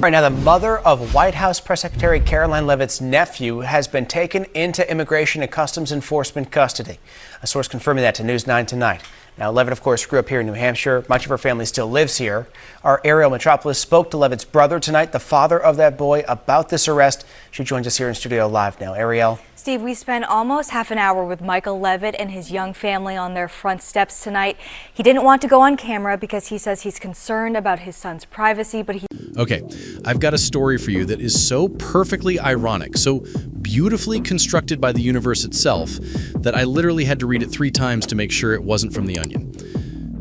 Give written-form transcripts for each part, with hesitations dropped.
Right now, the mother of White House Press Secretary Karoline Leavitt's nephew has been taken into Immigration and Customs Enforcement custody. A source confirming that to News 9 tonight. Now, Leavitt, of course, grew up here in New Hampshire. Much of her family still lives here. Our Ariel Metropolis spoke to Leavitt's brother tonight, the father of that boy, about this arrest. She joins us here in studio live now. Ariel. Steve, we spent almost half an hour with Michael Leavitt and his young family on their front steps tonight. He didn't want to go on camera because he says he's concerned about his son's privacy, but he... Okay, I've got a story for you that is so perfectly ironic, so beautifully constructed by the universe itself, that I literally had to read it 3 times to make sure it wasn't from The Onion.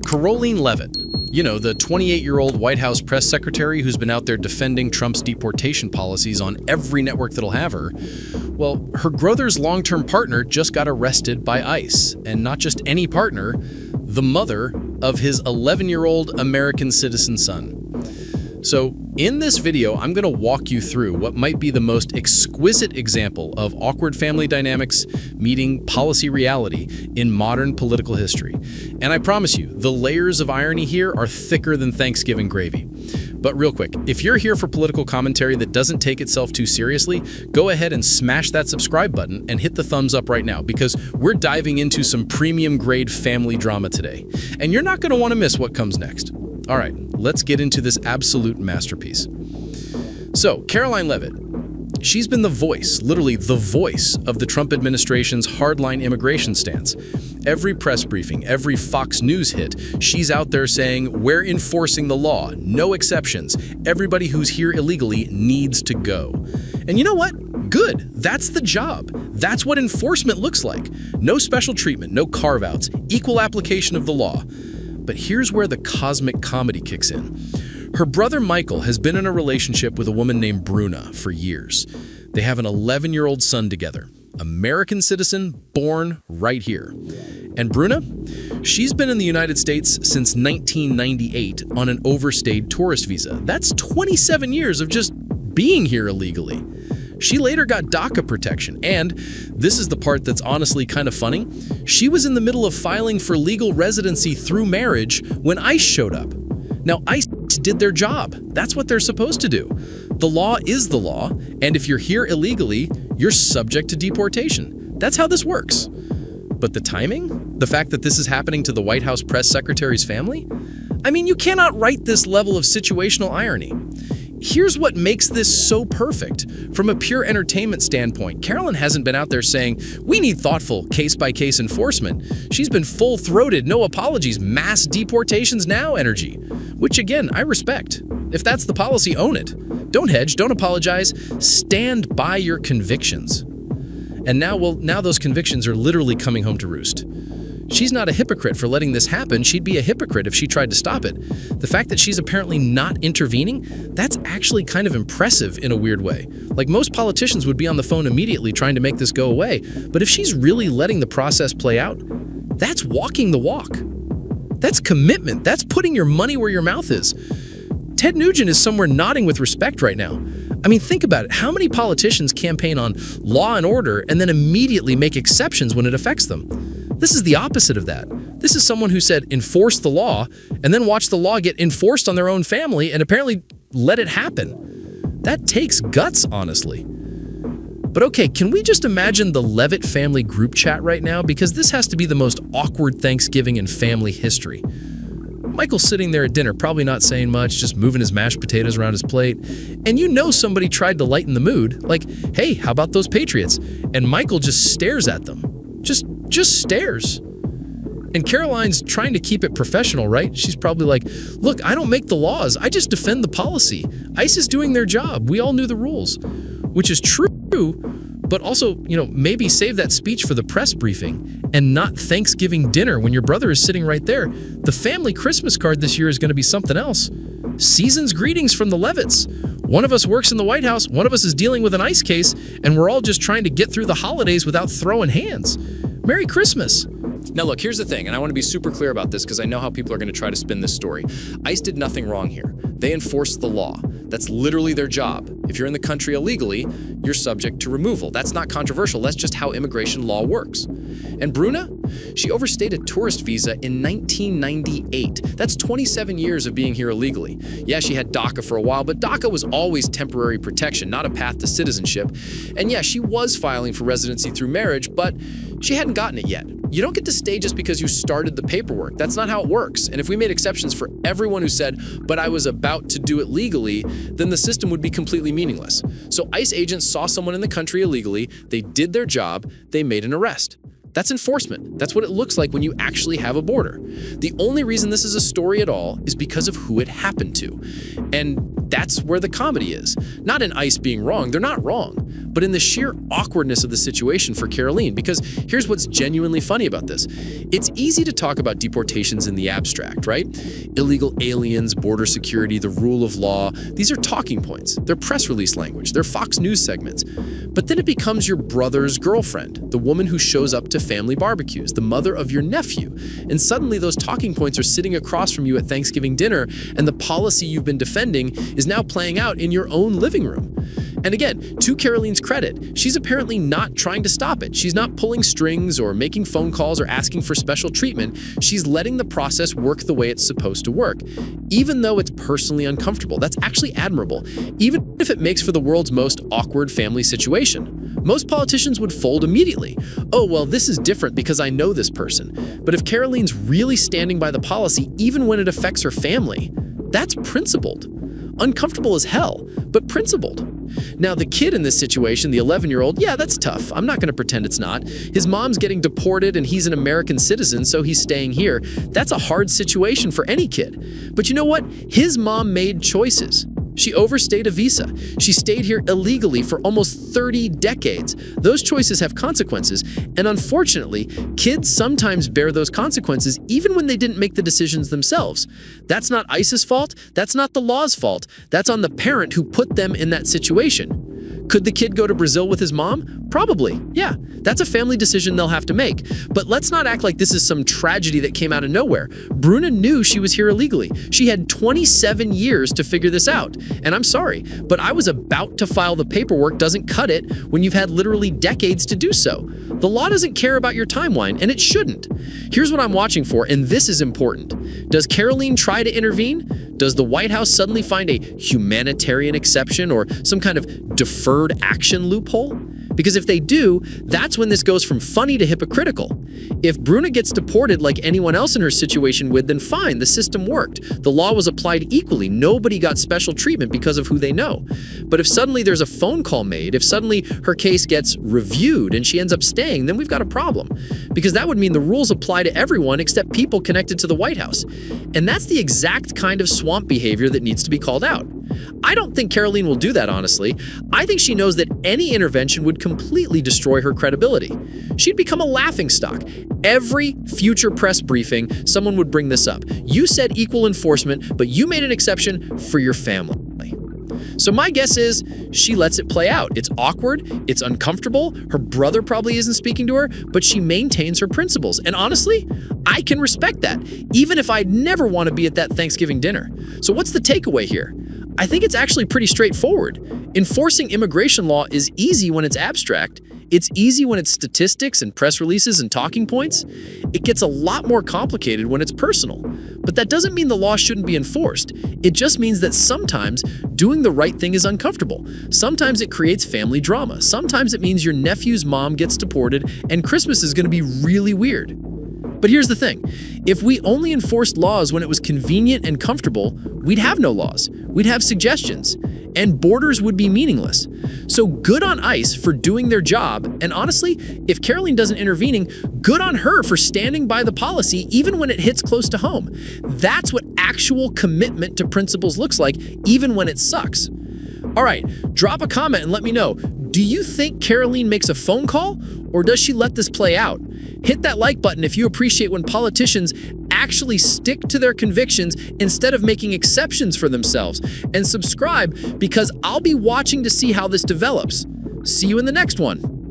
Karoline Leavitt, you know, the 28-year-old White House press secretary who's been out there defending Trump's deportation policies on every network that'll have her, well, her brother's long-term partner just got arrested by ICE. And not just any partner, the mother of his 11-year-old American citizen son. So in this video, I'm going to walk you through what might be the most exquisite example of awkward family dynamics meeting policy reality in modern political history. And I promise you, the layers of irony here are thicker than Thanksgiving gravy. But real quick, if you're here for political commentary that doesn't take itself too seriously, go ahead and smash that subscribe button and hit the thumbs up right now, because we're diving into some premium grade family drama today. And you're not going to want to miss what comes next. All right, let's get into this absolute masterpiece. So, Karoline Leavitt, she's been the voice, literally the voice, of the Trump administration's hardline immigration stance. Every press briefing, every Fox News hit, she's out there saying, we're enforcing the law, no exceptions. Everybody who's here illegally needs to go. And you know what? Good. That's the job. That's what enforcement looks like. No special treatment, no carve-outs, equal application of the law. But here's where the cosmic comedy kicks in. Her brother Michael has been in a relationship with a woman named Bruna for years. They have an 11-year-old son together, American citizen, born right here. And Bruna, she's been in the United States since 1998 on an overstayed tourist visa. That's 27 years of just being here illegally. She later got DACA protection, and this is the part that's honestly kind of funny. She was in the middle of filing for legal residency through marriage when ICE showed up. Now, ICE did their job. That's what they're supposed to do. The law is the law, and if you're here illegally, you're subject to deportation. That's how this works. But the timing? The fact that this is happening to the White House press secretary's family? I mean, you cannot write this level of situational irony. Here's what makes this so perfect. From a pure entertainment standpoint, Karoline hasn't been out there saying, we need thoughtful case-by-case enforcement. She's been full-throated, no apologies, mass deportations now energy, which again, I respect. If that's the policy, own it. Don't hedge, don't apologize, stand by your convictions. And now those convictions are literally coming home to roost. She's not a hypocrite for letting this happen. She'd be a hypocrite if she tried to stop it. The fact that she's apparently not intervening, that's actually kind of impressive in a weird way. Like, most politicians would be on the phone immediately trying to make this go away. But if she's really letting the process play out, that's walking the walk. That's commitment. That's putting your money where your mouth is. Ted Nugent is somewhere nodding with respect right now. I mean, think about it. How many politicians campaign on law and order and then immediately make exceptions when it affects them? This is the opposite of that. This is someone who said enforce the law and then watch the law get enforced on their own family and apparently let it happen. That takes guts, honestly. But okay, can we just imagine the Leavitt family group chat right now? Because this has to be the most awkward Thanksgiving in family history. Michael's sitting there at dinner, probably not saying much, just moving his mashed potatoes around his plate. And you know somebody tried to lighten the mood, like, hey, how about those Patriots? And Michael just stares at them. Just stares. And Karoline's trying to keep it professional, right? She's probably like, look, I don't make the laws. I just defend the policy. ICE is doing their job. We all knew the rules. Which is true, but also, maybe save that speech for the press briefing and not Thanksgiving dinner when your brother is sitting right there. The family Christmas card this year is going to be something else. Season's greetings from the Leavitts. One of us works in the White House, one of us is dealing with an ICE case, and we're all just trying to get through the holidays without throwing hands. Merry Christmas. Now look, here's the thing, and I want to be super clear about this because I know how people are going to try to spin this story. ICE did nothing wrong here. They enforced the law. That's literally their job. If you're in the country illegally, you're subject to removal. That's not controversial. That's just how immigration law works. And Bruna? She overstayed a tourist visa in 1998. That's 27 years of being here illegally. Yeah, she had DACA for a while, but DACA was always temporary protection, not a path to citizenship. And yeah, she was filing for residency through marriage, but she hadn't gotten it yet. You don't get to stay just because you started the paperwork. That's not how it works. And if we made exceptions for everyone who said, but I was about to do it legally, then the system would be completely meaningless. So ICE agents saw someone in the country illegally, they did their job, they made an arrest. That's enforcement. That's what it looks like when you actually have a border. The only reason this is a story at all is because of who it happened to. And that's where the comedy is. Not in ICE being wrong, they're not wrong, but in the sheer awkwardness of the situation for Karoline. Because here's what's genuinely funny about this. It's easy to talk about deportations in the abstract, right? Illegal aliens, border security, the rule of law. These are talking points. They're press release language. They're Fox News segments. But then it becomes your brother's girlfriend, the woman who shows up to family barbecues, the mother of your nephew. And suddenly those talking points are sitting across from you at Thanksgiving dinner, and the policy you've been defending is now playing out in your own living room. And again, to Karoline's credit, she's apparently not trying to stop it. She's not pulling strings or making phone calls or asking for special treatment. She's letting the process work the way it's supposed to work, even though it's personally uncomfortable. That's actually admirable, even if it makes for the world's most awkward family situation. Most politicians would fold immediately. Oh, well, this is different because I know this person. But if Karoline's really standing by the policy, even when it affects her family, that's principled. Uncomfortable as hell, but principled. Now, the kid in this situation, the 11-year-old, yeah, that's tough. I'm not going to pretend it's not. His mom's getting deported and he's an American citizen, so he's staying here. That's a hard situation for any kid. But you know what? His mom made choices. She overstayed a visa. She stayed here illegally for almost 30 decades. Those choices have consequences, and unfortunately, kids sometimes bear those consequences even when they didn't make the decisions themselves. That's not ICE's fault. That's not the law's fault. That's on the parent who put them in that situation. Could the kid go to Brazil with his mom? Probably, yeah. That's a family decision they'll have to make. But let's not act like this is some tragedy that came out of nowhere. Bruna knew she was here illegally. She had 27 years to figure this out. And I'm sorry, but I was about to file the paperwork doesn't cut it when you've had literally decades to do so. The law doesn't care about your timeline, and it shouldn't. Here's what I'm watching for, and this is important. Does Karoline try to intervene? Does the White House suddenly find a humanitarian exception or some kind of deferred action loophole? Because if they do, that's when this goes from funny to hypocritical. If Bruna gets deported like anyone else in her situation would, then fine, the system worked. The law was applied equally. Nobody got special treatment because of who they know. But if suddenly there's a phone call made, if suddenly her case gets reviewed and she ends up staying, then we've got a problem. Because that would mean the rules apply to everyone except people connected to the White House. And that's the exact kind of swamp behavior that needs to be called out. I don't think Karoline will do that, honestly. I think she knows that any intervention would completely destroy her credibility. She'd become a laughingstock. Every future press briefing, someone would bring this up. You said equal enforcement, but you made an exception for your family. So my guess is she lets it play out. It's awkward, it's uncomfortable, her brother probably isn't speaking to her, but she maintains her principles. And honestly, I can respect that, even if I'd never want to be at that Thanksgiving dinner. So what's the takeaway here? I think it's actually pretty straightforward. Enforcing immigration law is easy when it's abstract. It's easy when it's statistics and press releases and talking points. It gets a lot more complicated when it's personal. But that doesn't mean the law shouldn't be enforced. It just means that sometimes doing the right thing is uncomfortable. Sometimes it creates family drama. Sometimes it means your nephew's mom gets deported and Christmas is going to be really weird. But here's the thing. If we only enforced laws when it was convenient and comfortable, we'd have no laws. We'd have suggestions. And borders would be meaningless. So good on ICE for doing their job. And honestly, if Karoline doesn't intervening, good on her for standing by the policy even when it hits close to home. That's what actual commitment to principles looks like, even when it sucks. All right, drop a comment and let me know. Do you think Karoline makes a phone call, or does she let this play out? Hit that like button if you appreciate when politicians actually stick to their convictions instead of making exceptions for themselves. And subscribe because I'll be watching to see how this develops. See you in the next one.